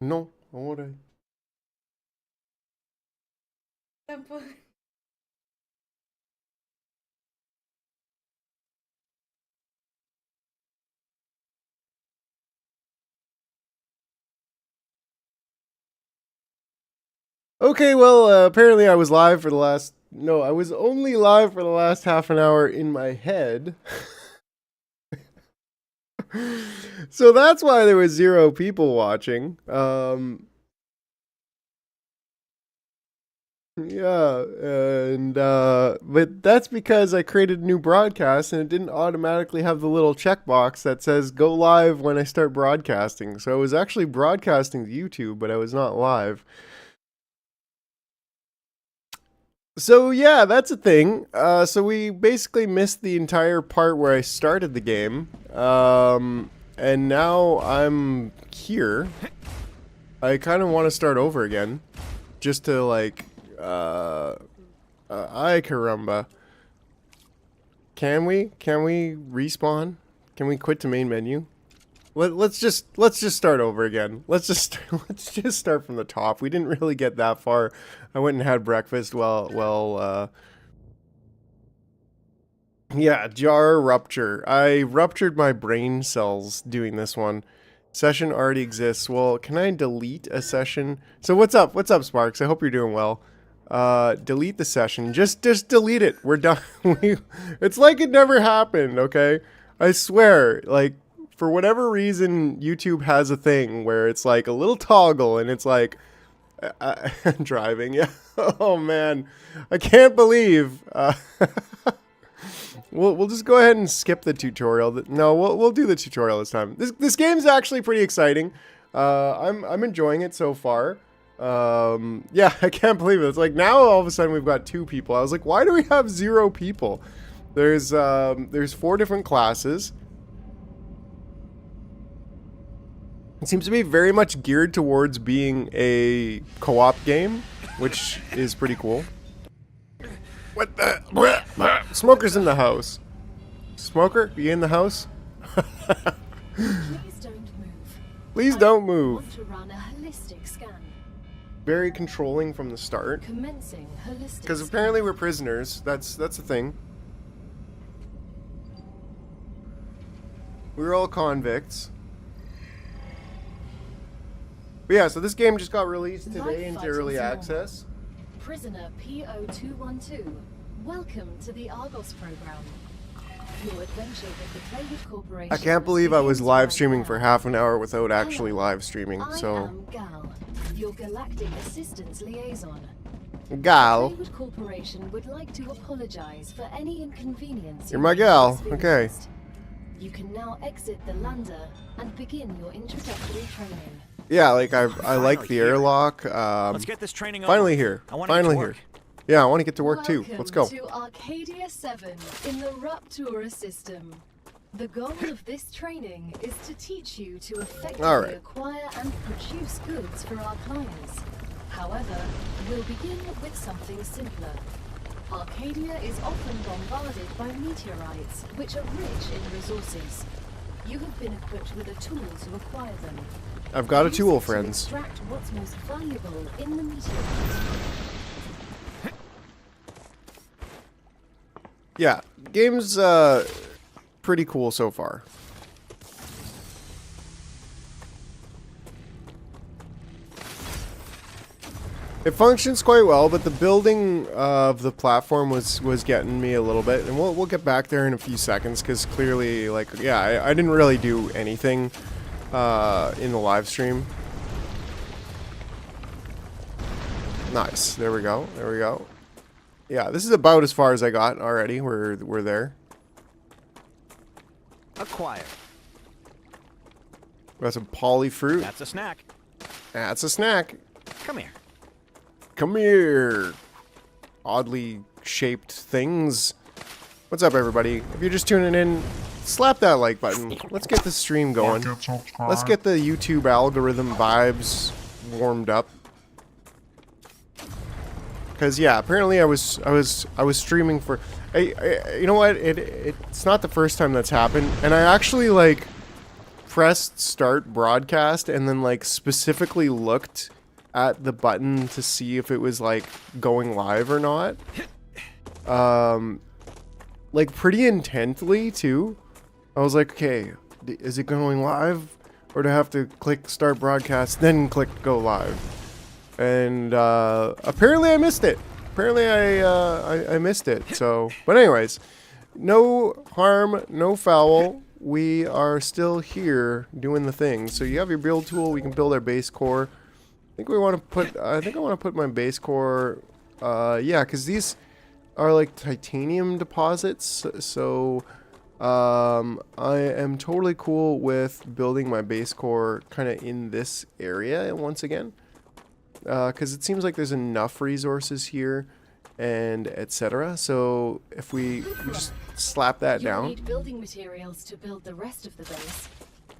No, ahora. Tampoco. Okay, well, apparently I was live for the last. No, I was only live for the last half an hour in my head. So that's why there was 0 people watching. Yeah, and but that's because I created a new broadcast and it didn't automatically have the little checkbox that says go live when I start broadcasting. So I was actually broadcasting to YouTube, but I was not live. So yeah, that's a thing. So we basically missed the entire part where I started the game. And now I'm here. I kind of want to start over again, just to like, ay caramba. Can we respawn? Can we quit to main menu? Let's just start over again. Let's just start from the top. We didn't really get that far. I went and had breakfast. Yeah, jar rupture. I ruptured my brain cells doing this one. Session already exists. Well, can I delete a session? So what's up? What's up, Sparks? I hope you're doing well. Delete the session. Just delete it. We're done. It's like it never happened, okay? I swear, like, for whatever reason, YouTube has a thing where it's like a little toggle and it's like, driving, yeah. Oh man, I can't believe, we'll just go ahead and skip the tutorial. No, we'll do the tutorial this time. This game's actually pretty exciting. I'm enjoying it so far. Yeah, I can't believe it. It's like now all of a sudden we've got 2 people. I was like, why do we have 0 people? There's 4 different classes. It seems to be very much geared towards being a co-op game, which is pretty cool. What the? Smoker's in the house. Smoker, you in the house? Please don't move. Please don't move. Want to run a holistic scan. Very controlling from the start. Commencing holistic. Because apparently we're prisoners. That's the thing. We're all convicts. But yeah, so this game just got released today into early access. Prisoner PO212, welcome to the Argos program. Your adventure with the Playwood Corporation. I can't believe I was live streaming for half an hour without actually live streaming, so. I am Gal, your galactic assistance liaison. Gal. Playwood Corporation would like to apologize for any inconvenience. You're my gal, okay. You can now exit the lander and begin your introductory training. Yeah, like I like the airlock. Let's get this training finally here. Finally here. Yeah, I want to get to work too. Let's go. Welcome to Arcadia 7 in the Rupture system. The goal of this training is to teach you to effectively acquire and produce goods for our clients. However, we'll begin with something simpler. Arcadia is often bombarded by meteorites, which are rich in resources. You have been equipped with a tool to acquire them. I've got a tool, Use it to friends. extract what's most valuable in the meteorites. Yeah, game's pretty cool so far. It functions quite well, but the building of the platform was getting me a little bit, and we'll get back there in a few seconds because clearly, like, yeah, I didn't really do anything in the live stream. Nice. There we go. There we go. Yeah, this is about as far as I got already. We're there. Acquire. Got some poly fruit. That's a snack. That's a snack. Come here. Come here. Oddly shaped things. What's up, everybody? If you're just tuning in, slap that like button. Let's get the stream going. Let's get the YouTube algorithm vibes warmed up. Because yeah, apparently I was streaming for. You know what? It's not the first time that's happened, and I actually like pressed start broadcast and then like specifically looked at the button to see if it was like going live or not. Like pretty intently too. I was like, okay, is it going live? Or do I have to click start broadcast, then click go live? And apparently I missed it. Apparently I missed it. So, but anyways, no harm, no foul. We are still here doing the thing. So you have your build tool. We can build our base core. I think we want to put. I think I want to put my base core. Yeah, because these are like titanium deposits. So I am totally cool with building my base core kind of in this area once again. Because it seems like there's enough resources here and etc. So if we just slap that down. You need building materials to build the rest of the base.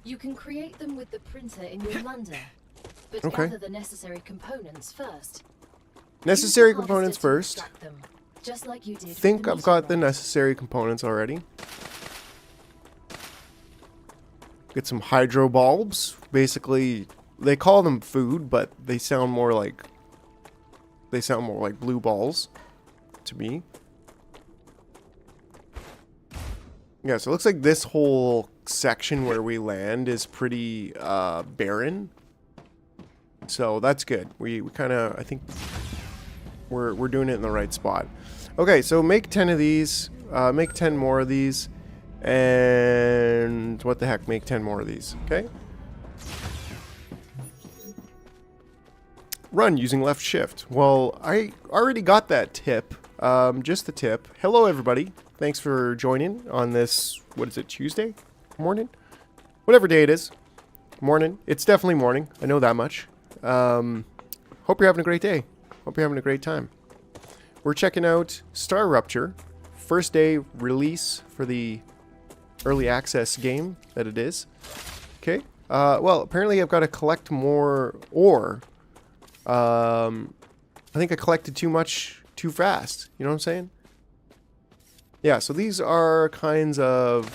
You can create them with the printer in your lander, but gather the necessary components first. Necessary components first. Them, just like you did. Think I've got the necessary components already. Get some hydro bulbs. Basically, they call them food, but they sound more like blue balls to me. Yeah, so it looks like this whole section where we land is pretty barren. So that's good. We kind of, I think we're doing it in the right spot. Okay, so make 10 of these, make 10 more of these, and what the heck, make 10 more of these. Okay. Run using left shift. Well, I already got that tip. Just the tip. Hello, everybody. Thanks for joining on this, what is it, Tuesday morning? Whatever day it is. Morning. It's definitely morning. I know that much. Hope you're having a great day. Hope you're having a great time. We're checking out Star Rupture. First day release for the early access game that it is. Okay. Well, apparently I've got to collect more ore. I think I collected too much too fast. You know what I'm saying? Yeah, so these are kinds of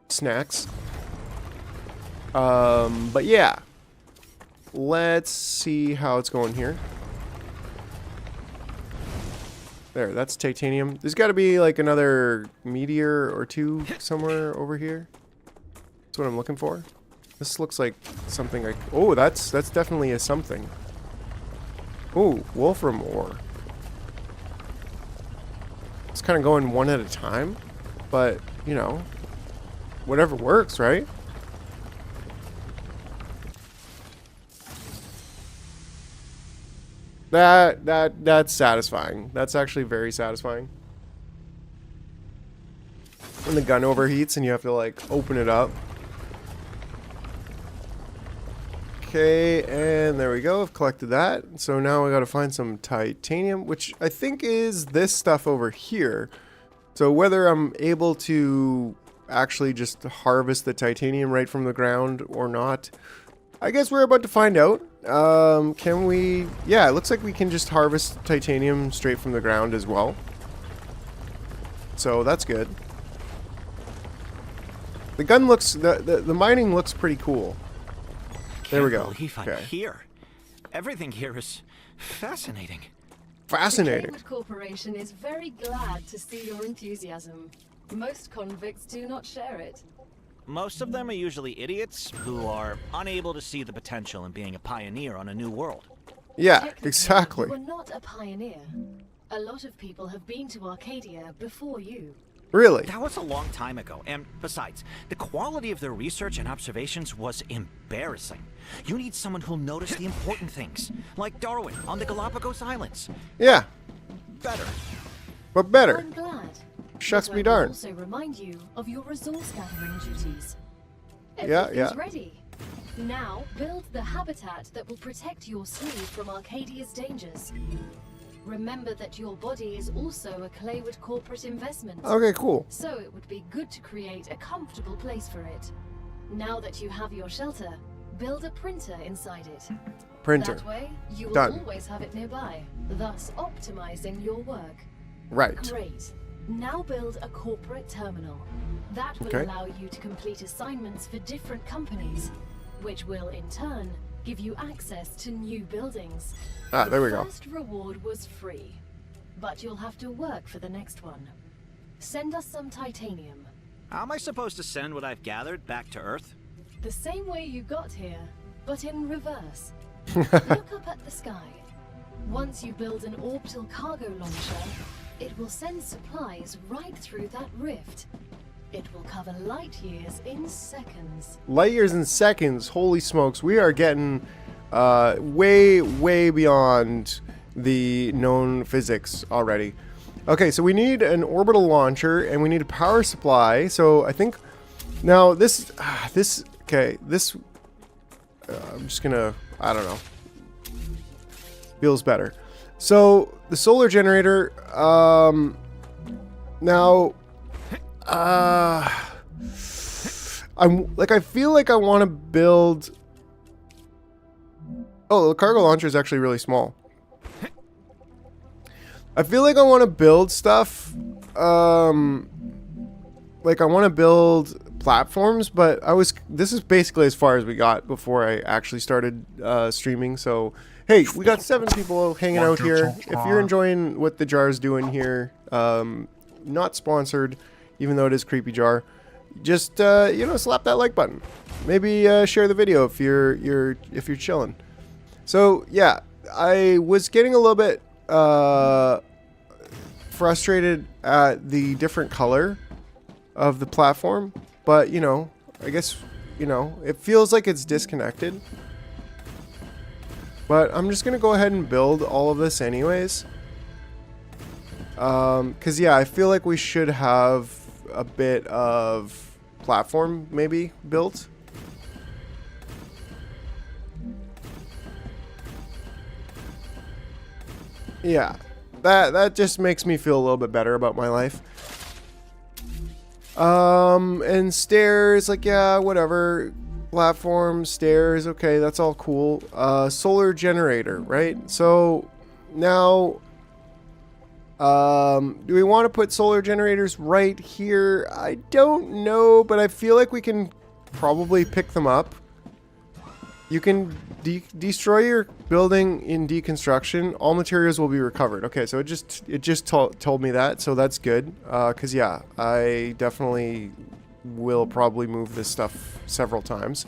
snacks. But yeah. Let's see how it's going here. There, that's titanium. There's got to be like another meteor or two somewhere over here. That's what I'm looking for. This looks like something like... Oh, that's definitely a something. Oh, wolfram ore. It's kind of going one at a time. But, you know, whatever works, right? That's satisfying. That's actually very satisfying. When the gun overheats and you have to, like, open it up. Okay, and there we go. I've collected that. So now I gotta find some titanium, which I think is this stuff over here. So whether I'm able to actually just harvest the titanium right from the ground or not, I guess we're about to find out. Can we... Yeah, it looks like we can just harvest titanium straight from the ground as well. So that's good. The gun looks... The mining looks pretty cool. There we go. Okay. Here. Everything here is fascinating. Fascinating. The Kaywood Corporation is very glad to see your enthusiasm. Most convicts do not share it. Most of them are usually idiots who are unable to see the potential in being a pioneer on a new world. Yeah, exactly. You are not a pioneer. A lot of people have been to Arcadia before you. Really? That was a long time ago, and besides, the quality of their research and observations was embarrassing. You need someone who'll notice the important things, like Darwin on the Galapagos Islands. Yeah. Better. But better. I'm glad. Shucks me darn. Also remind you of your resource gathering duties. Yeah. Everything's ready. Now build the habitat that will protect your sleeve from Arcadia's dangers. Remember that your body is also a Kaywood corporate investment. Okay, cool. So it would be good to create a comfortable place for it. Now that you have your shelter, build a printer inside it. Printer. That way, you will Done. always have it nearby, thus optimizing your work. Right. Great. Now build a corporate terminal. That will Okay. allow you to complete assignments for different companies, which will in turn give you access to new buildings. Ah, there we go. The first reward was free, but you'll have to work for the next one. Send us some titanium. How am I supposed to send what I've gathered back to Earth? The same way you got here, but in reverse. Look up at the sky. Once you build an orbital cargo launcher, it will send supplies right through that rift. It will cover light years in seconds. Light years in seconds. Holy smokes. We are getting way, way beyond the known physics already. Okay, so we need an orbital launcher and we need a power supply. So I think now this, I'm just gonna, I don't know. Feels better. So the solar generator, now, I feel like I want to build. Oh, the cargo launcher is actually really small. I feel like I want to build stuff. Like I want to build platforms, but this is basically as far as we got before I actually started streaming. So hey, we got 7 people hanging out here. If you're enjoying what the Jar's doing here, not sponsored, even though it is Creepy Jar, just you know, slap that like button. Maybe share the video if you're chilling. So yeah, I was getting a little bit frustrated at the different color of the platform, but you know, I guess, you know, it feels like it's disconnected. But I'm just gonna go ahead and build all of this anyways. Cause yeah, I feel like we should have a bit of platform maybe built. Yeah, that just makes me feel a little bit better about my life. And stairs, like, yeah, whatever. Platform, stairs, okay, that's all cool. Solar generator, right? So now, do we want to put solar generators right here? I don't know, but I feel like we can probably pick them up. You can destroy your building in deconstruction. All materials will be recovered. Okay, so it just told me that, so that's good. Cause yeah, I definitely will probably move this stuff several times.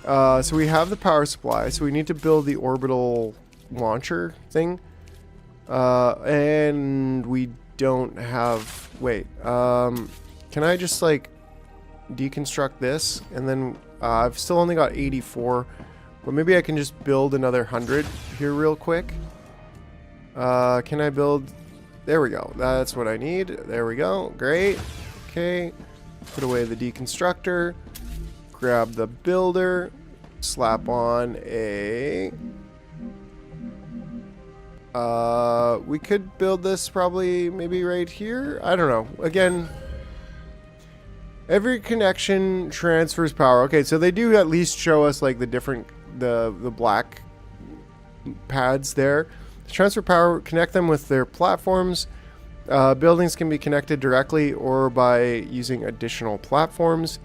So we have the power supply. So we need to build the orbital launcher thing. And we don't have. Wait. Can I just like deconstruct this and then? I've still only got 84, but maybe I can just build another 100 here real quick. Can I build? There we go. That's what I need. There we go. Great. Okay. Put away the deconstructor. Grab the builder. Slap on a... we could build this probably maybe right here. I don't know. Again... Every connection transfers power. Okay, so they do at least show us like the different, the black pads there. Transfer power, connect them with their platforms. Buildings can be connected directly or by using additional platforms.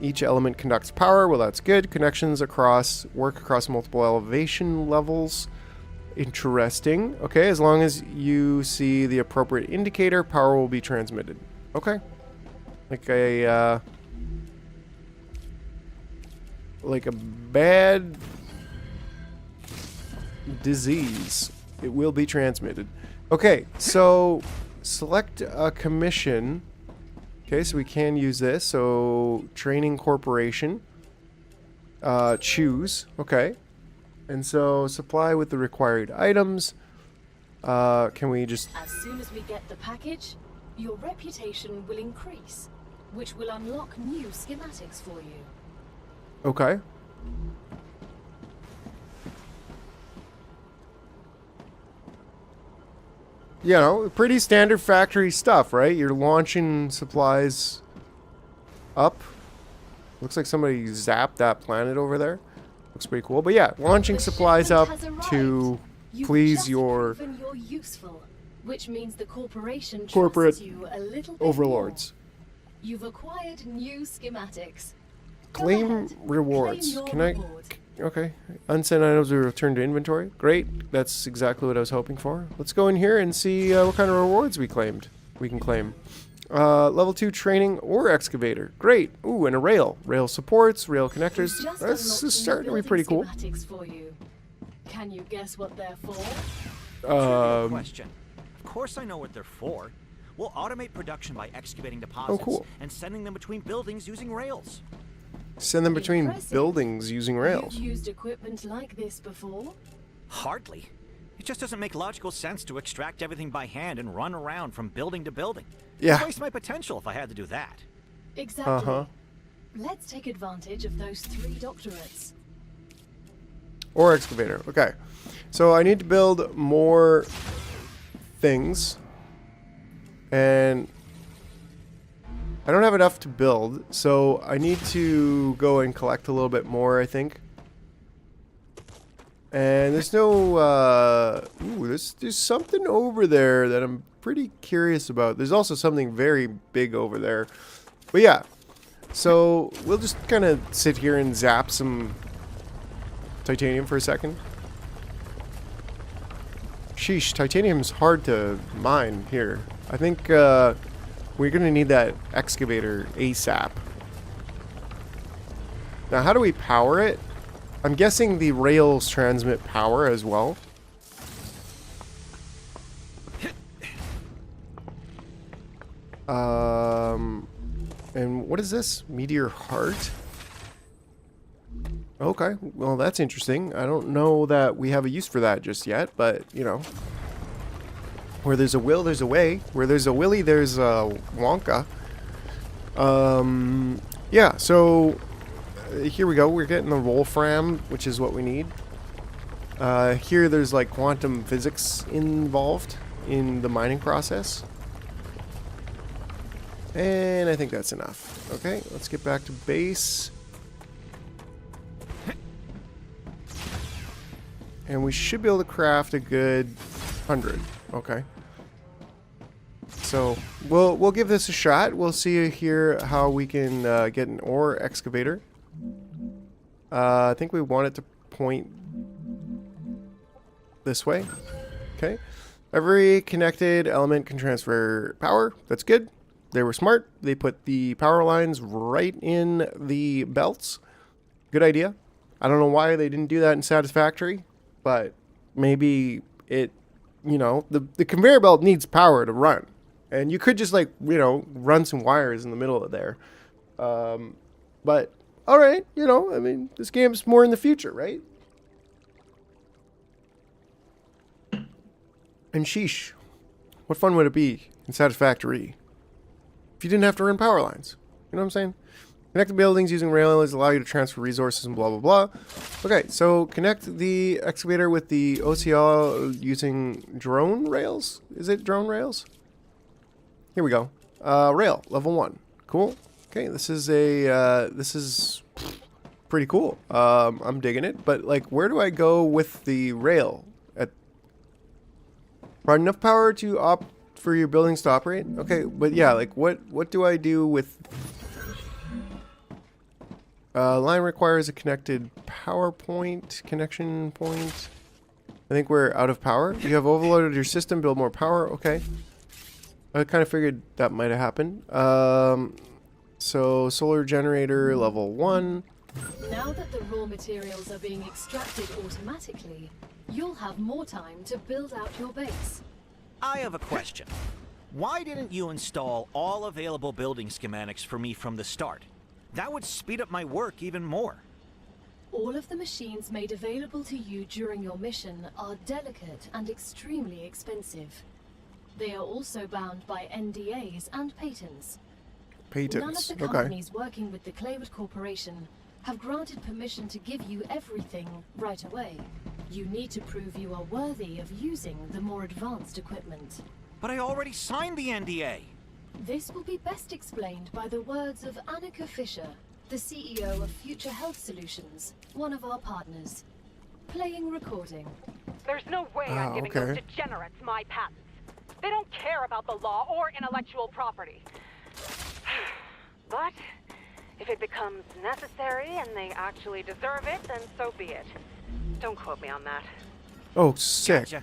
Each element conducts power. Well, that's good. Connections work across multiple elevation levels. Interesting. Okay, as long as you see the appropriate indicator, power will be transmitted. Okay. Like a bad disease, it will be transmitted. Okay, so select a commission. Okay, so we can use this. So training corporation, choose. Okay, and so supply with the required items. Can we just... As soon as we get the package, your reputation will increase, which will unlock new schematics for you. Okay. You know, pretty standard factory stuff, right? You're launching supplies up. Looks like somebody zapped that planet over there. Looks pretty cool. But yeah, launching supplies up to please your useful, which means the corporation corporate trusts you a little bit overlords. You've acquired new schematics. Go Claim ahead. rewards. Claim your Can I? reward. Okay. Unsent items will return to inventory. Great. That's exactly what I was hoping for. Let's go in here and see what kind of rewards we can claim. Level 2 training or excavator. Great. Ooh, and a rail. Rail supports, rail connectors. Just That's unlocked starting to new be pretty cool. building schematics for you. Can you guess what they're for? Trivial question. Of course I know what they're for. We'll automate production by excavating deposits cool. and sending them between buildings using rails. Send them between Impressive. buildings using rails. You've used equipment like this before? Hardly. It just doesn't make logical sense to extract everything by hand and run around from building to building. Yeah. It'd waste my potential if I had to do that. Exactly. Uh-huh. Let's take advantage of those 3 doctorates. Or excavator. Okay. So I need to build more things. And I don't have enough to build, so I need to go and collect a little bit more, I think. And there's no, ooh, there's something over there that I'm pretty curious about. There's also something very big over there. But yeah, so we'll just kind of sit here and zap some titanium for a second. Sheesh, titanium's hard to mine here. I think we're going to need that excavator ASAP. Now, how do we power it? I'm guessing the rails transmit power as well. And what is this? Meteor heart? Okay, well that's interesting. I don't know that we have a use for that just yet, but you know, where there's a will, there's a way. Where there's a Willy, there's a Wonka. Yeah, so here we go. We're getting the Wolfram, which is what we need. Here there's like quantum physics involved in the mining process. And I think that's enough. Okay, let's get back to base. And we should be able to craft a good 100. Okay. So we'll give this a shot. We'll see here how we can get an ore excavator. I think we want it to point this way. Okay. Every connected element can transfer power. That's good. They were smart. They put the power lines right in the belts. Good idea. I don't know why they didn't do that in Satisfactory, but maybe it, you know, the conveyor belt needs power to run. And you could just like, you know, run some wires in the middle of there. But, all right, you know, I mean, this game's more in the future, right? And sheesh, what fun would it be in Satisfactory if you didn't have to run power lines? You know what I'm saying? Connect the buildings using rails, allow you to transfer resources and blah, blah, blah. Okay, so connect the excavator with the OCL using drone rails. Is it drone rails? Here we go. Rail, level 1. Cool. Okay, this is pretty cool. I'm digging it. But, like, where do I go with the rail? Provide enough power to for your buildings to operate? Okay, but yeah, like, what do I do with... line requires a connected power point, connection point. I think we're out of power. You have overloaded your system, build more power. Okay. I kind of figured that might have happened. So solar generator level 1. Now that the raw materials are being extracted automatically, you'll have more time to build out your base. I have a question. Why didn't you install all available building schematics for me from the start? That would speed up my work even more. All of the machines made available to you during your mission are delicate and extremely expensive. They are also bound by NDAs and patents. None of the companies working with the Claywood Corporation have granted permission to give you everything right away. You need to prove you are worthy of using the more advanced equipment. But I already signed the NDA. This will be best explained by the words of Annika Fisher, the CEO of Future Health Solutions, one of our partners. Playing recording. There's no way I'm giving those degenerates my patents. They don't care about the law or intellectual property. But if it becomes necessary and they actually deserve it, then so be it. Don't quote me on that. Oh, sick. Gotcha.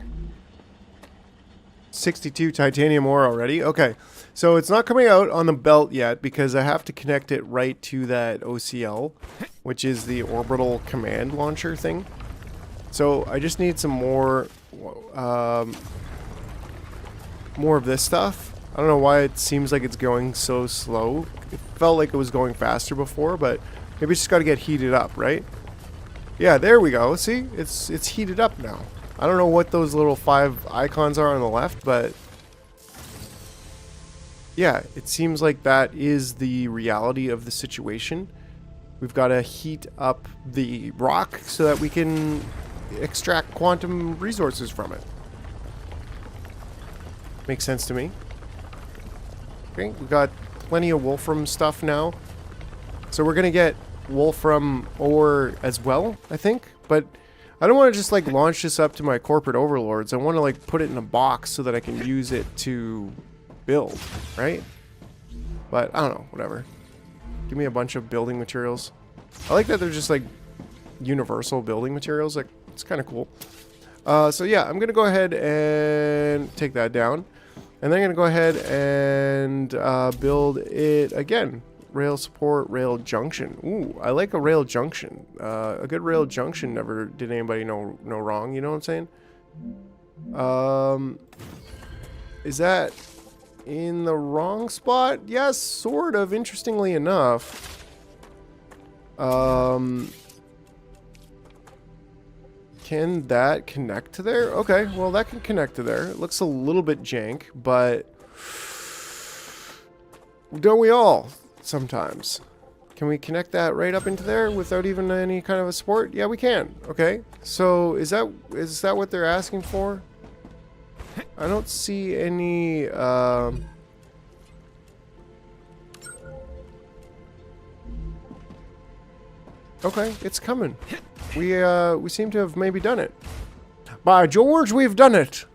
62 titanium ore already. Okay, so it's not coming out on the belt yet because I have to connect it right to that OCL, which is the orbital command launcher thing. So I just need some more of this stuff. I don't know why it seems like it's going so slow. It felt like it was going faster before, but maybe it's just got to get heated up, right? Yeah, there we go. See, it's heated up now. I don't know what those little 5 icons are on the left, but yeah, it seems like that is the reality of the situation. We've got to heat up the rock so that we can extract quantum resources from it. Makes sense to me. Okay, we got plenty of wolfram stuff now. So we're going to get wolfram ore as well, I think, but I don't want to just like launch this up to my corporate overlords. I want to like put it in a box so that I can use it to build, right? But I don't know, whatever. Give me a bunch of building materials. I like that they're just like universal building materials. Like, it's kind of cool. So yeah, I'm going to go ahead and take that down. And then I'm going to go ahead and build it again. Rail support, rail junction. Ooh, I like a rail junction. A good rail junction never did anybody no wrong. You know what I'm saying? Is that in the wrong spot? Yes, sort of. Interestingly enough. Can that connect to there? Okay, well that can connect to there. It looks a little bit jank, but don't we all? Sometimes. Can we connect that right up into there without even any kind of a support? Yeah, we can. Okay. So is that what they're asking for? I don't see any okay, it's coming. We seem to have maybe done it. By George, we've done it.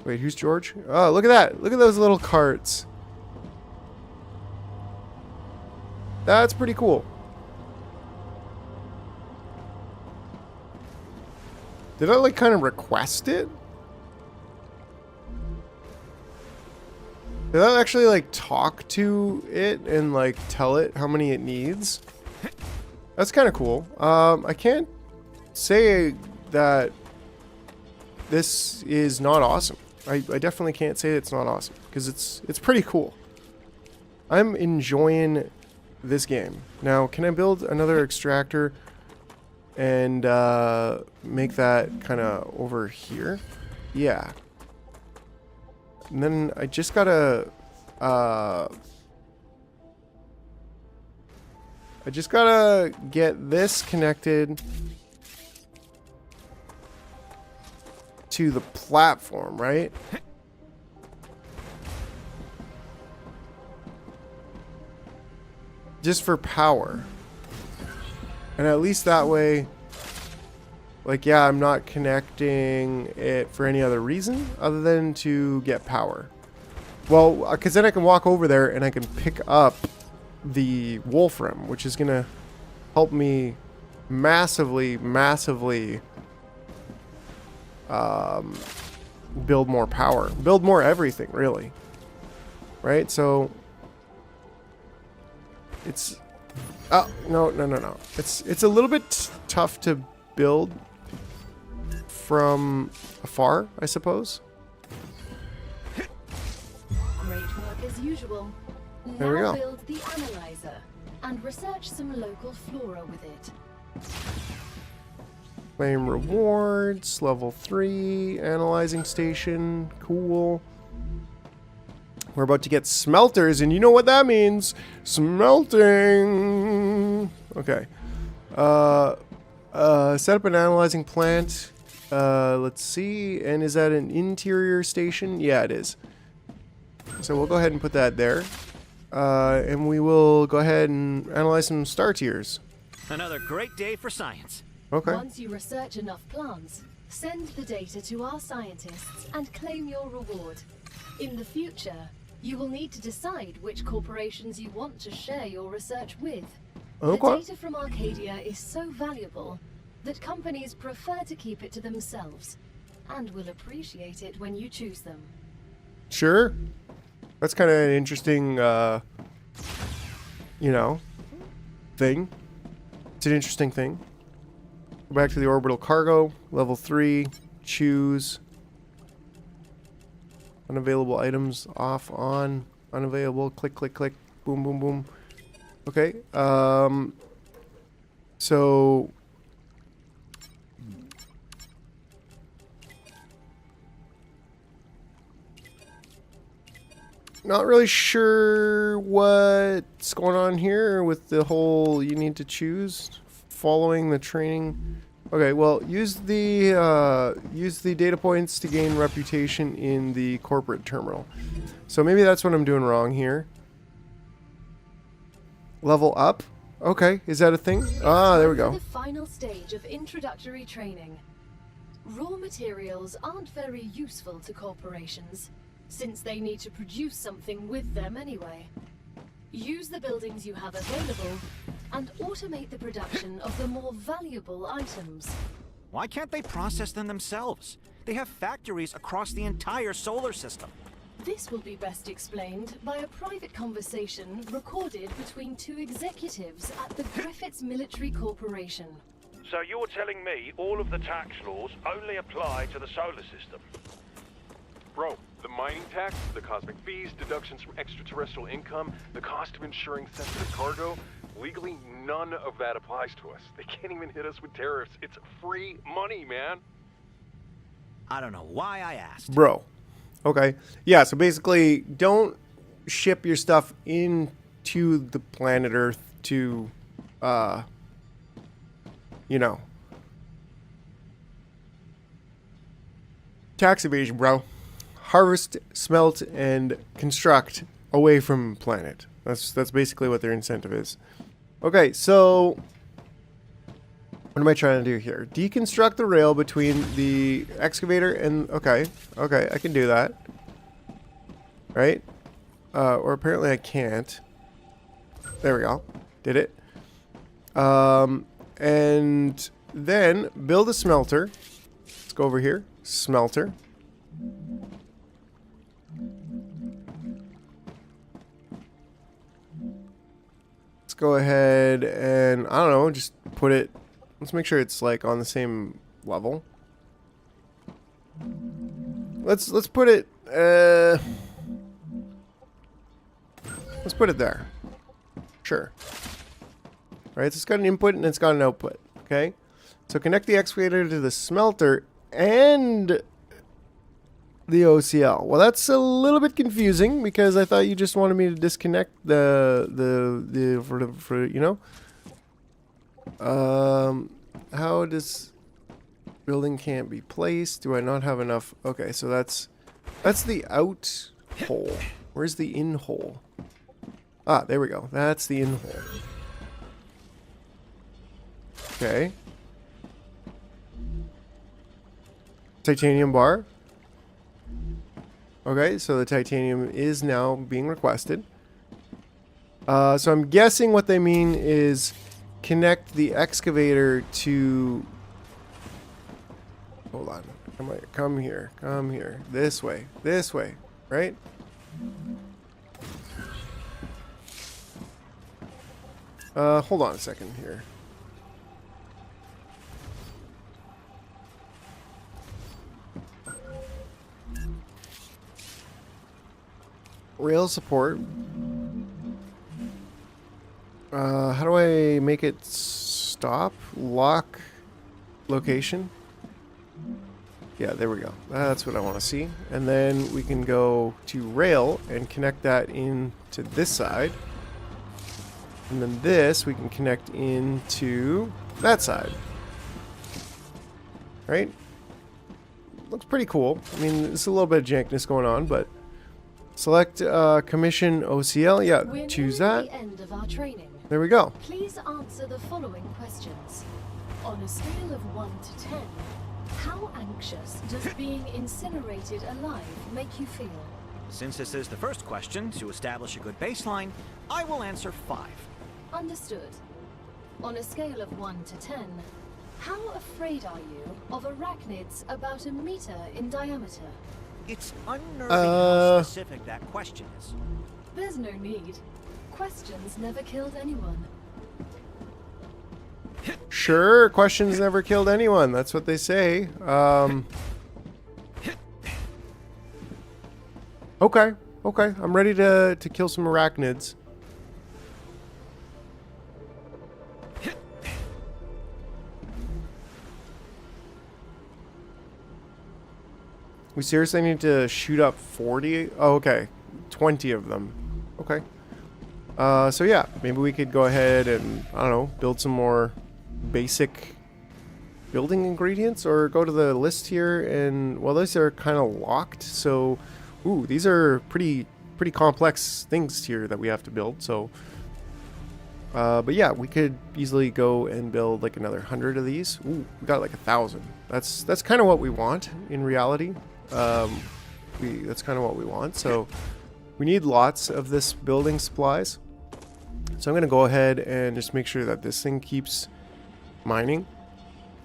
Wait, who's George? Oh, look at that. Look at those little carts. That's pretty cool. Did I like kind of request it? Did I actually like talk to it and like tell it how many it needs? That's kind of cool. I can't say that this is not awesome. I definitely can't say it's not awesome because it's pretty cool. I'm enjoying this game. Now, can I build another extractor and make that kind of over here? Yeah. And then I just gotta get this connected to the platform, right? Just for power. And at least that way, like, yeah, I'm not connecting it for any other reason other than to get power. Well, because then I can walk over there and I can pick up the wolfram, which is going to help me massively build more power. Build more everything, really. Right? So it's no. It's a little bit tough to build from afar, I suppose. Great work as usual. There we Now go. build the analyzer and research some local flora with it. Claim rewards, level 3, analyzing station, cool. We're about to get smelters, and you know what that means. Smelting. Okay. Set up an analyzing plant. Let's see. And is that an interior station? Yeah, it is. So we'll go ahead and put that there. And we will go ahead and analyze some star tiers. Another great day for science. Okay. Once you research enough plants, send the data to our scientists and claim your reward. In the future, You will need to decide which corporations you want to share your research with. Okay. The data from Arcadia is so valuable that companies prefer to keep it to themselves, and will appreciate it when you choose them. Sure. That's kind of an interesting, you know, thing. It's an interesting thing. Go back to the orbital cargo, level 3, choose. Unavailable items, off, on, unavailable, click, click, click, boom, boom, boom. Okay, so... Not really sure what's going on here with the whole you need to choose following the training. Okay, well, use the data points to gain reputation in the corporate terminal. So maybe that's what I'm doing wrong here. Level up? Okay, is that a thing? Ah, there we go. The final stage of introductory training. Raw materials aren't very useful to corporations, since they need to produce something with them anyway. Use the buildings you have available and automate the production of the more valuable items. Why can't they process them themselves? They have factories across the entire solar system. This will be best explained by a private conversation recorded between 2 executives at the Griffiths Military Corporation. So you're telling me all of the tax laws only apply to the solar system? Bro, the mining tax, the cosmic fees, deductions from extraterrestrial income, the cost of insuring sensitive cargo, legally none of that applies to us. They can't even hit us with tariffs. It's free money, man. I don't know why I asked. Bro. Okay. Yeah, so basically, don't ship your stuff into the planet Earth to, you know. Tax evasion, bro. Harvest, smelt, and construct away from planet. That's basically what their incentive is. Okay, so what am I trying to do here? Deconstruct the rail between the excavator and... Okay, I can do that. Right? Or apparently I can't. There we go. Did it. And then build a smelter. Let's go over here. Smelter. Go ahead and I don't know, just put it, let's make sure it's like on the same level. Let's put it let's put it there. Sure. Alright, so it's got an input and it's got an output. Okay. So connect the excavator to the smelter and the OCL. Well, that's a little bit confusing because I thought you just wanted me to disconnect the for you know. How does building can't be placed? Do I not have enough? Okay, so that's the out hole. Where's the in hole? Ah, there we go. That's the in hole. Okay. Titanium bar. Okay, so the titanium is now being requested. So I'm guessing what they mean is connect the excavator to... Hold on. Come here. Come here. This way. This way. Right? Hold on a second here. Rail support. How do I make it stop? Lock location. Yeah, there we go. That's what I want to see. And then we can go to rail and connect that into this side. And then this we can connect into that side. Right? Looks pretty cool. I mean, there's a little bit of jankness going on, but select commission OCL. Yeah, We're choose nearing that. the end of our training. There we go. Please answer the following questions. On a scale of 1 to 10, how anxious does being incinerated alive make you feel? Since this is the first question, to establish a good baseline, I will answer 5. Understood. On a scale of 1 to 10, how afraid are you of arachnids about a meter in diameter? It's unnerving how specific that question is. There's no need. Questions never killed anyone. Sure, questions never killed anyone. That's what they say. Okay, okay. I'm ready to kill some arachnids. We seriously need to shoot up 40? Oh, okay. 20 of them. Okay. So yeah, maybe we could go ahead and, I don't know, build some more basic building ingredients, or go to the list here and, well, these are kind of locked, so, ooh, these are pretty complex things here that we have to build, so, but yeah, we could easily go and build like another 100 of these. Ooh, we got like 1,000. That's kind of what we want in reality. That's kind of what we want, so we need lots of this building supplies. So I'm going to go ahead and just make sure that this thing keeps mining,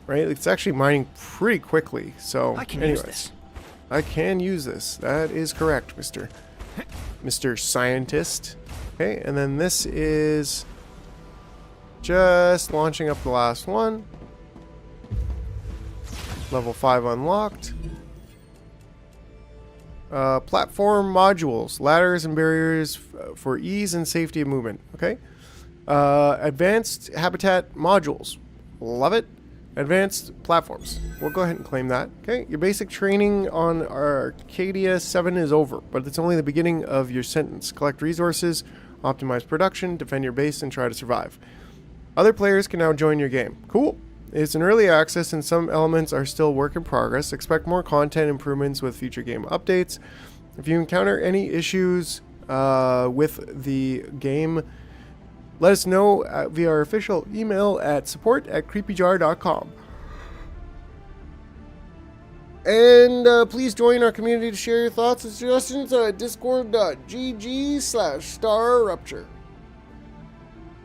right? It's actually mining pretty quickly. So I can anyways, use this. I can use this. That is correct, Mr. Scientist. Okay, and then this is just launching up the last one. Level 5 unlocked. Platform modules, ladders and barriers for ease and safety of movement. Okay. Advanced habitat modules. Love it. Advanced platforms. We'll go ahead and claim that. Okay. Your basic training on Arcadia 7 is over, but it's only the beginning of your sentence. Collect resources, optimize production, defend your base, and try to survive. Other players can now join your game. Cool. It's an early access and some elements are still work in progress. Expect more content improvements with future game updates. If you encounter any issues with the game, let us know via our official email at support@creepyjar.com. And please join our community to share your thoughts and suggestions at discord.gg/STAR RUPTURE.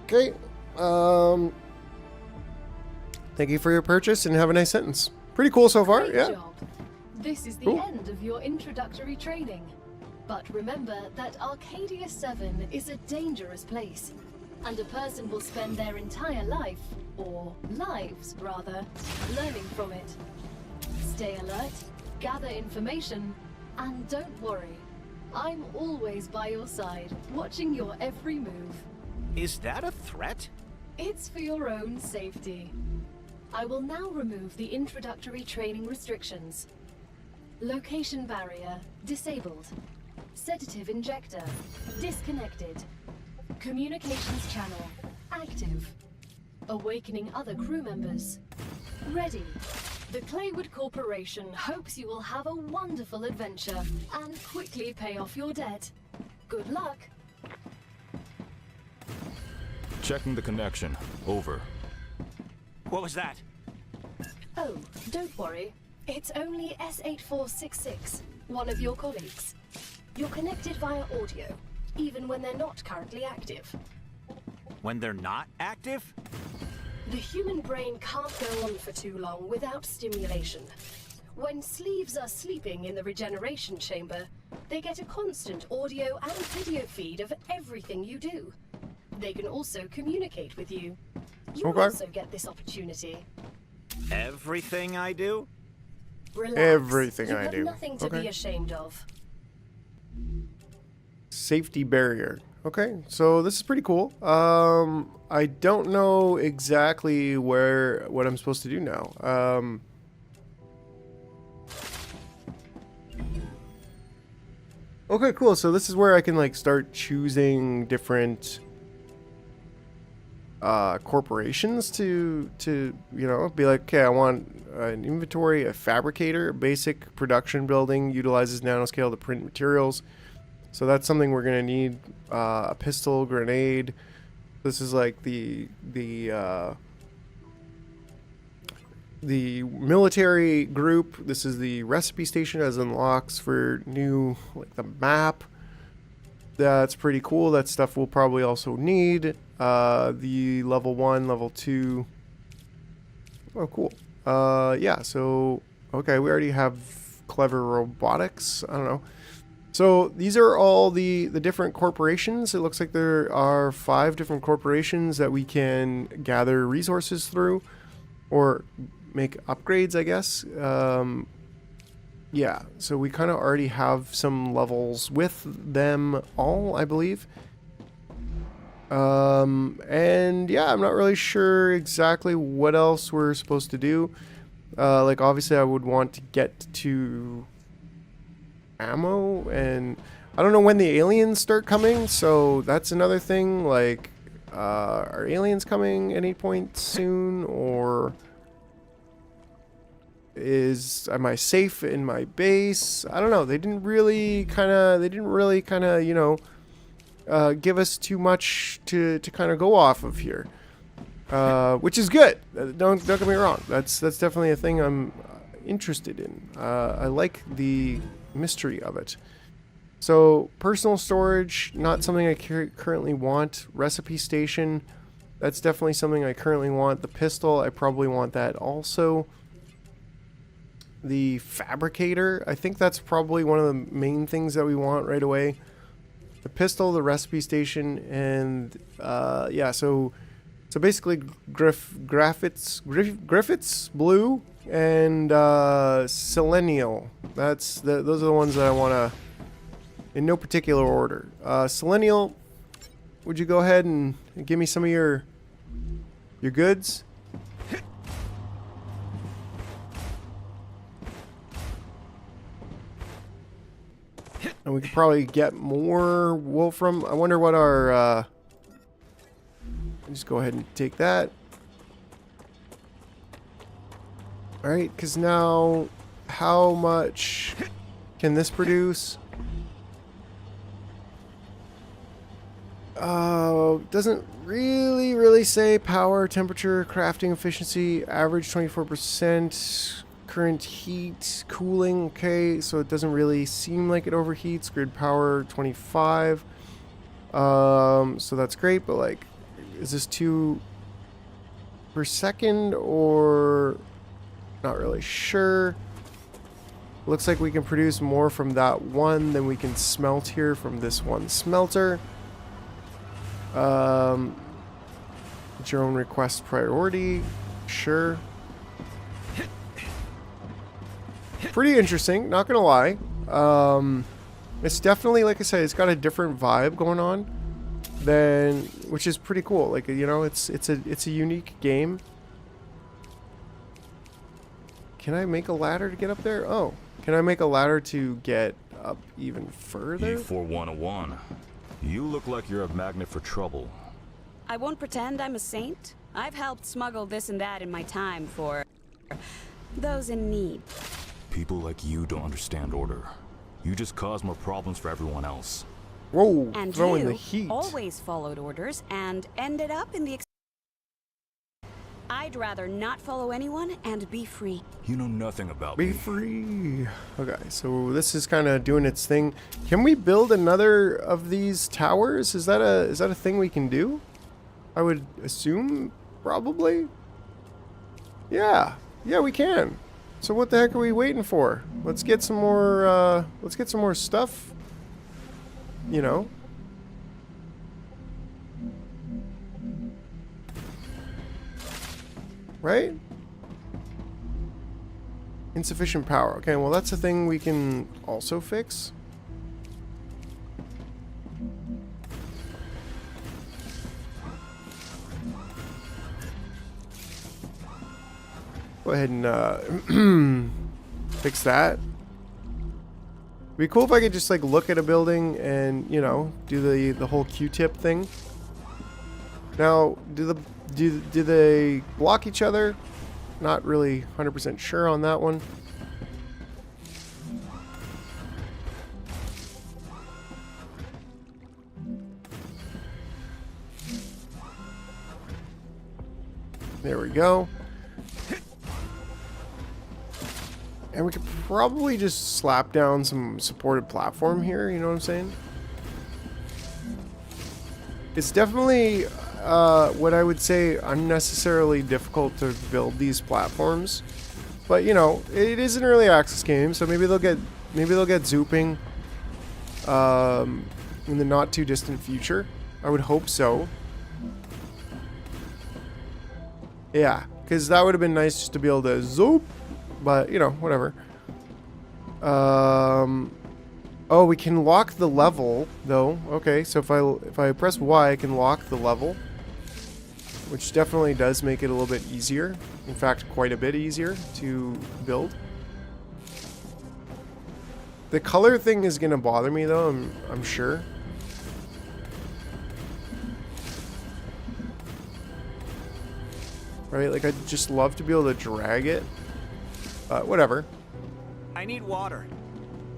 Okay. Thank you for your purchase and have a nice sentence. Pretty cool so far, Great yeah. job. This is the Cool. end of your introductory training. But remember that Arcadia 7 is a dangerous place, and a person will spend their entire life, or lives rather, learning from it. Stay alert, gather information, and don't worry. I'm always by your side, watching your every move. Is that a threat? It's for your own safety. I will now remove the introductory training restrictions. Location barrier disabled. Sedative injector disconnected. Communications channel active. Awakening other crew members ready. The Claywood Corporation hopes you will have a wonderful adventure and quickly pay off your debt. Good luck. Checking the connection. Over. What was that? Oh, don't worry. It's only S8466, one of your colleagues. You're connected via audio, even when they're not currently active. When they're not active? The human brain can't go on for too long without stimulation. When sleeves are sleeping in the regeneration chamber, they get a constant audio and video feed of everything you do. They can also communicate with you. You Okay. also get this opportunity. Everything I do? Relax. Everything you I have do. nothing to Okay. be ashamed of. Safety barrier. Okay, so this is pretty cool. I don't know exactly what I'm supposed to do now. Okay, cool. So this is where I can like start choosing different corporations to you know, be like, okay, I want an inventory, a fabricator, basic production building, utilizes nanoscale to print materials. So that's something we're gonna need. A pistol, grenade. This is like the the military group. This is the recipe station as unlocks for new, like the map. That's pretty cool. That stuff we'll probably also need. The level 1, level 2. Oh, cool. Yeah, so, okay, we already have clever robotics. I don't know. So these are all the different corporations. It looks like there are 5 different corporations that we can gather resources through or make upgrades, I guess. Yeah, so we kind of already have some levels with them all, I believe. And yeah, I'm not really sure exactly what else we're supposed to do. Like obviously I would want to get to ammo, and I don't know when the aliens start coming, so that's another thing. Like, are aliens coming any point soon, or am I safe in my base? I don't know. They didn't really kind of, you know, give us too much to kind of go off of here, which is good. Don't get me wrong. That's definitely a thing I'm interested in. I like the mystery of it. So personal storage, not something I currently want. Recipe station, that's definitely something I currently want. The pistol, I probably want that also. The fabricator, I think that's probably one of the main things that we want right away. The pistol, the recipe station, and yeah, so basically Griffiths blue and selenial. Those are the ones that I want to, in no particular order. Selenial, would you go ahead and give me some of your goods? And we could probably get more wolfram. I wonder what our just go ahead and take that. Alright, because now, how much can this produce? Doesn't really say power, temperature, crafting efficiency, average 24%, current heat, cooling, okay, so it doesn't really seem like it overheats. Grid power, 25. So that's great, but like, is this 2 per second or... Not really sure. Looks like we can produce more from that one than we can smelt here from this one smelter. It's your own request priority. Sure. Pretty interesting, not gonna lie. It's definitely, like I said, it's got a different vibe going on than, which is pretty cool. Like, you know, it's a unique game. Can I make a ladder to get up there? Oh, can I make a ladder to get up even further? E4101. You look like you're a magnet for trouble. I won't pretend I'm a saint. I've helped smuggle this and that in my time for those in need. People like you don't understand order. You just cause more problems for everyone else. Whoa, and throwing you the heat. Always followed orders and ended up in the... I'd rather not follow anyone and be free. You know nothing about Be me. free. Okay, so this is kind of doing its thing. Can we build another of these towers? Is that a thing we can do? I would assume probably. Yeah, we can. So what the heck are we waiting for? Let's get some more. Let's get some more stuff. You know. Right? Insufficient power. Okay, well that's a thing we can also fix. Go ahead and fix that. It'd be cool if I could just like look at a building and, you know, do the whole Q-tip thing. Now, do they block each other? Not really 100% sure on that one. There we go. And we could probably just slap down some supported platform here, you know what I'm saying? It's definitely, what I would say, unnecessarily difficult to build these platforms. But, you know, it is an early access game, so maybe they'll get zooping in the not too distant future. I would hope so. Yeah, because that would have been nice just to be able to zoop. But, you know, whatever. Oh, we can lock the level, though. Okay, so if I press Y, I can lock the level. Which definitely does make it a little bit easier. In fact, quite a bit easier to build. The color thing is going to bother me, though, I'm sure. Right, like, I'd just love to be able to drag it. Whatever. I need water.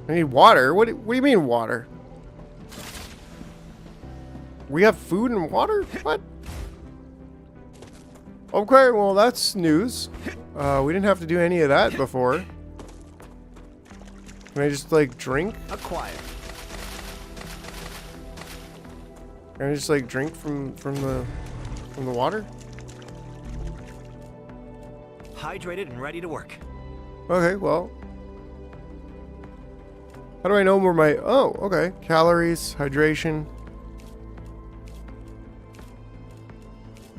I need water? What do you mean water? We have food and water? What? Okay, well that's news. We didn't have to do any of that before. Can I just like drink? Acquired. Can I just like drink from the water? Hydrated and ready to work. Okay, well. How do I know where my... Oh, okay. Calories, hydration.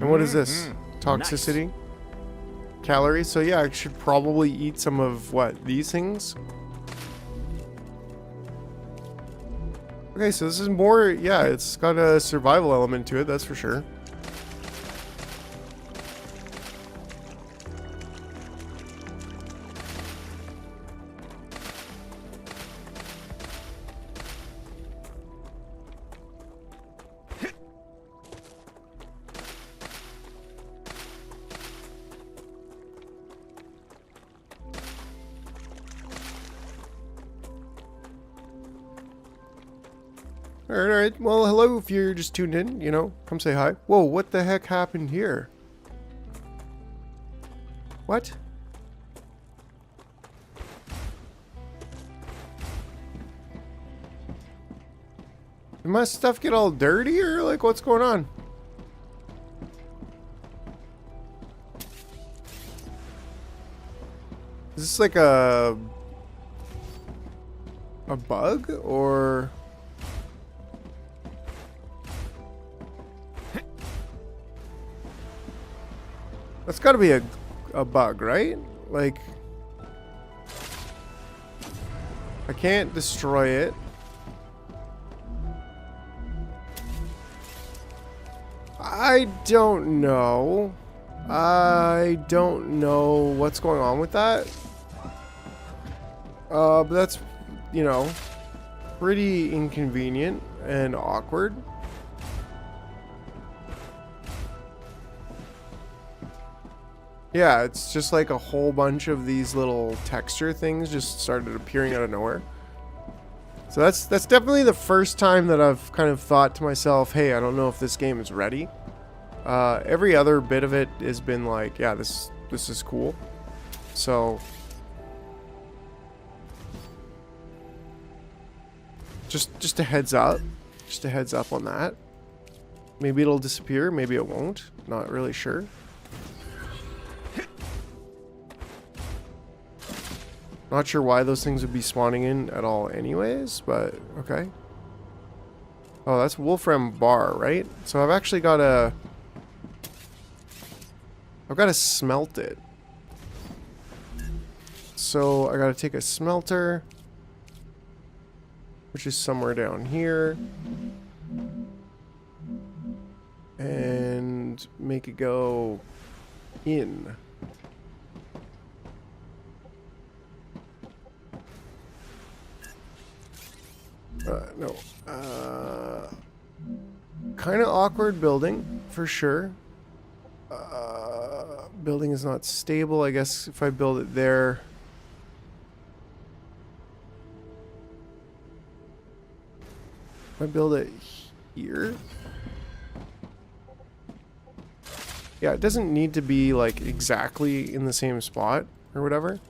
And what is this? Toxicity? Nice. Calories. So yeah, I should probably eat some of, what, these things? Okay, so this is more... Yeah, it's got a survival element to it, that's for sure. Alright, well, hello if you're just tuned in, you know, come say hi. Whoa, what the heck happened here? What? Did my stuff get all dirty or like what's going on? Is this like a bug or... That's gotta be a bug, right? Like... I can't destroy it. I don't know. I don't know what's going on with that. But that's, you know, pretty inconvenient and awkward. Yeah, it's just like a whole bunch of these little texture things just started appearing out of nowhere. So that's definitely the first time that I've kind of thought to myself, hey, I don't know if this game is ready. Every other bit of it has been like, yeah, this is cool. So just a heads up. Just a heads up on that. Maybe it'll disappear, maybe it won't. Not really sure. Not sure why those things would be spawning in at all anyways, but okay. Oh, that's Wolfram Bar, right? So I've actually got to... I've got to smelt it. So I got to take a smelter, which is somewhere down here, and make it go in. No. Kind of awkward building, for sure. Building is not stable. I guess if I build it there... If I build it here... Yeah, it doesn't need to be, like, exactly in the same spot, or whatever.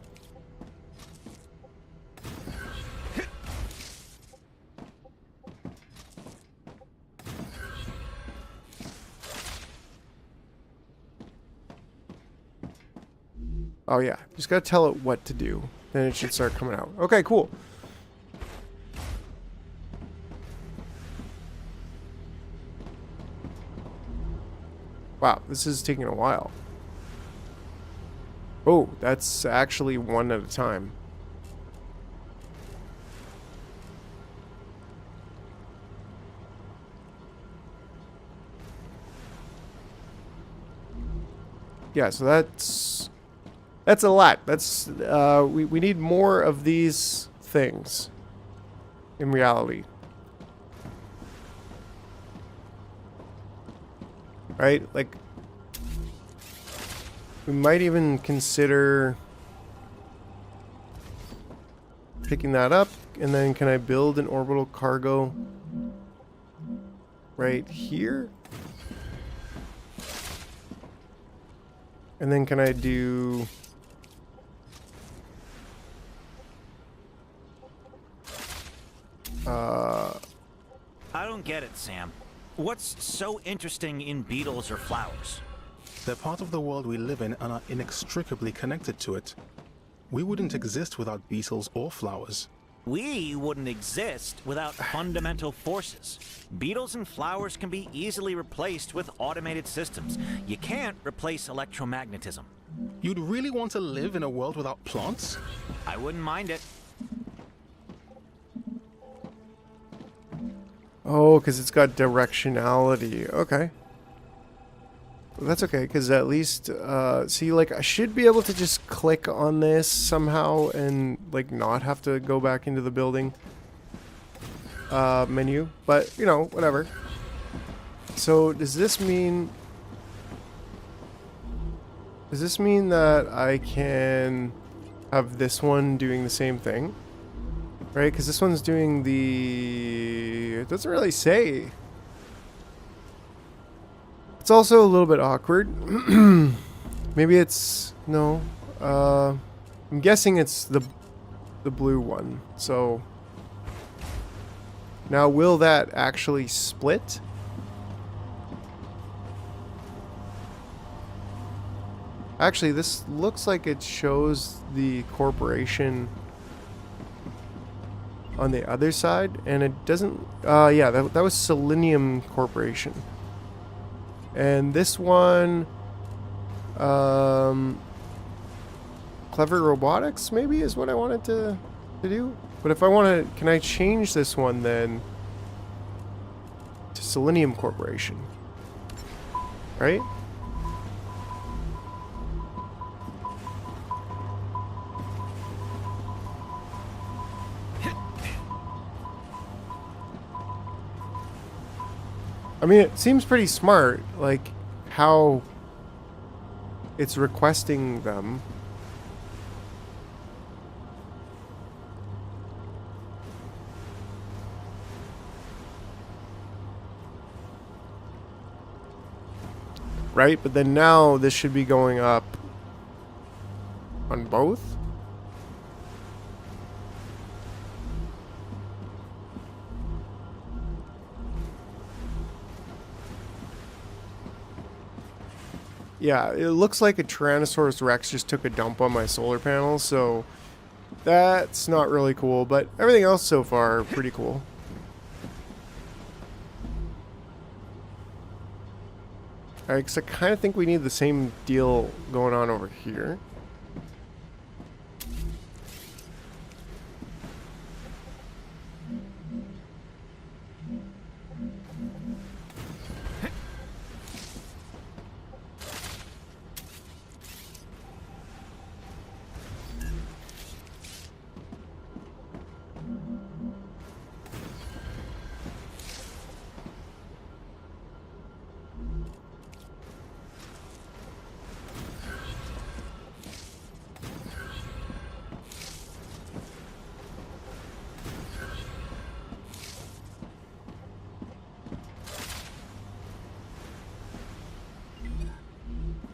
Oh yeah, just gotta tell it what to do. Then it should start coming out. Okay, cool. Wow, this is taking a while. Oh, that's actually one at a time. Yeah, so that's a lot. That's we need more of these things in reality. Right? Like we might even consider picking that up, and then can I build an orbital cargo right here? And then can I do... I don't get it, Sam. What's so interesting in beetles or flowers? They're part of the world we live in and are inextricably connected to it. We wouldn't exist without beetles or flowers. We wouldn't exist without fundamental forces. Beetles and flowers can be easily replaced with automated systems. You can't replace electromagnetism. You'd really want to live in a world without plants? I wouldn't mind it. Oh, because it's got directionality. Okay. Well, that's okay, because at least, see, like, I should be able to just click on this somehow and, like, not have to go back into the building menu. But, you know, whatever. So, does this mean that I can have this one doing the same thing? Right? Because this one's doing the... It doesn't really say. It's also a little bit awkward. Maybe it's... No. I'm guessing it's the blue one. So... Now, will that actually split? Actually, this looks like it shows the corporation on the other side, and it doesn't... yeah, that was Selenium Corporation. And this one... Clever Robotics, maybe, is what I wanted to do. But if I want to... Can I change this one, then, to Selenium Corporation? Right? I mean, it seems pretty smart, like, how it's requesting them. Right? But then now this should be going up on both? Yeah, it looks like a Tyrannosaurus Rex just took a dump on my solar panels, so that's not really cool, but everything else so far pretty cool. Alright, because I kind of think we need the same deal going on over here.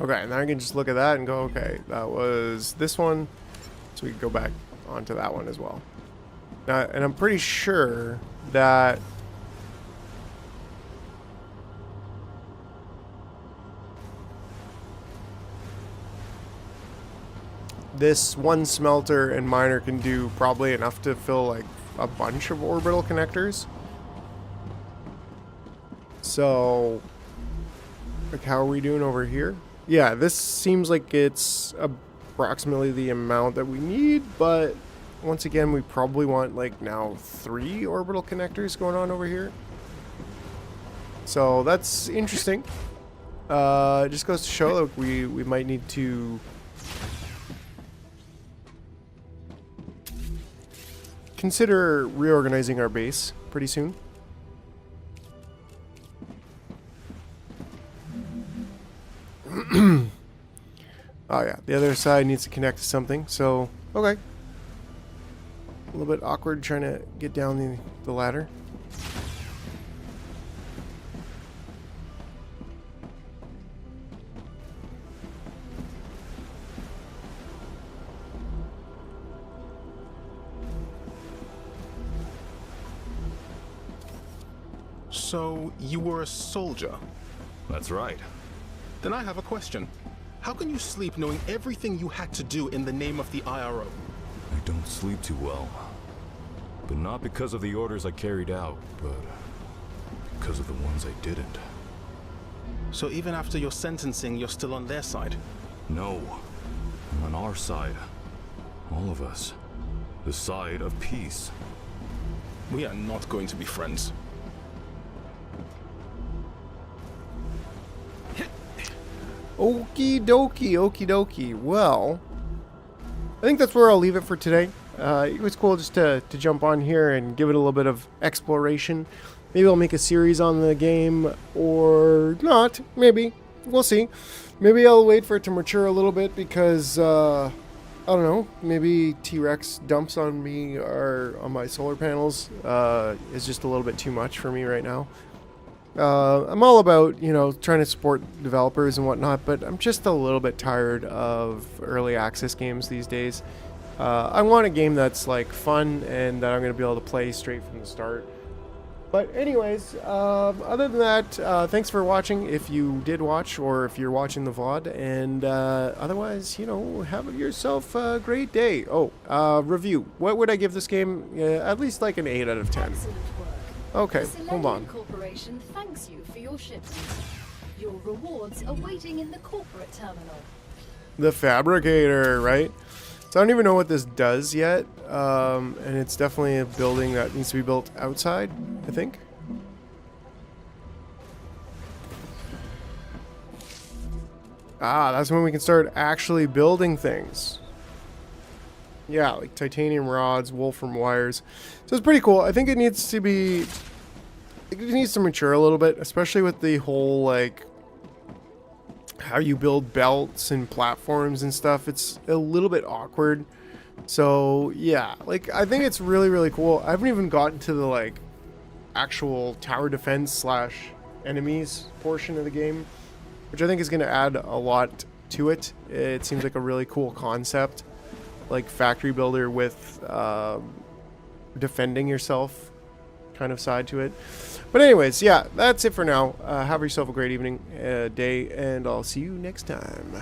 Okay, now I can just look at that and go, okay, that was this one, so we can go back onto that one as well. Now, and I'm pretty sure that this one smelter and miner can do probably enough to fill like a bunch of orbital connectors. So, like, how are we doing over here? Yeah, this seems like it's approximately the amount that we need, but once again, we probably want like now 3 orbital connectors going on over here. So that's interesting. It just goes to show that we might need to consider reorganizing our base pretty soon. Oh yeah, the other side needs to connect to something, so okay. A little bit awkward trying to get down the ladder. So, you were a soldier? That's right. Then I have a question. How can you sleep knowing everything you had to do in the name of the IRO? I don't sleep too well. But not because of the orders I carried out, but because of the ones I didn't. So even after your sentencing, you're still on their side? No. I'm on our side. All of us. The side of peace. We are not going to be friends. Okie dokie, okie dokie. Well, I think that's where I'll leave it for today. It was cool just to jump on here and give it a little bit of exploration. Maybe I'll make a series on the game, or not. Maybe. We'll see. Maybe I'll wait for it to mature a little bit because, I don't know, maybe T-Rex dumps on me or on my solar panels is just a little bit too much for me right now. I'm all about, you know, trying to support developers and whatnot, but I'm just a little bit tired of early access games these days. I want a game that's like fun and that I'm going to be able to play straight from the start. But anyways, other than that, thanks for watching if you did watch or if you're watching the VOD. And otherwise, you know, have yourself a great day. Oh, review. What would I give this game? At least like an 8 out of 10. Excellent work. Okay, The hold on. Selenium Corporation thanks you for your shipment. Your rewards are waiting in the corporate terminal. The Fabricator, right? So I don't even know what this does yet. And it's definitely a building that needs to be built outside, I think. Ah, that's when we can start actually building things. Yeah, like titanium rods, wolfram wires. So it's pretty cool. I think it needs to be... It needs to mature a little bit, especially with the whole, like, how you build belts and platforms and stuff. It's a little bit awkward. So, yeah, like, I think it's really, really cool. I haven't even gotten to the, like, actual tower defense / enemies portion of the game, which I think is going to add a lot to it. It seems like a really cool concept. Like factory builder with defending yourself kind of side to it. But anyways, yeah, that's it for now. Have yourself a great evening, day, and I'll see you next time.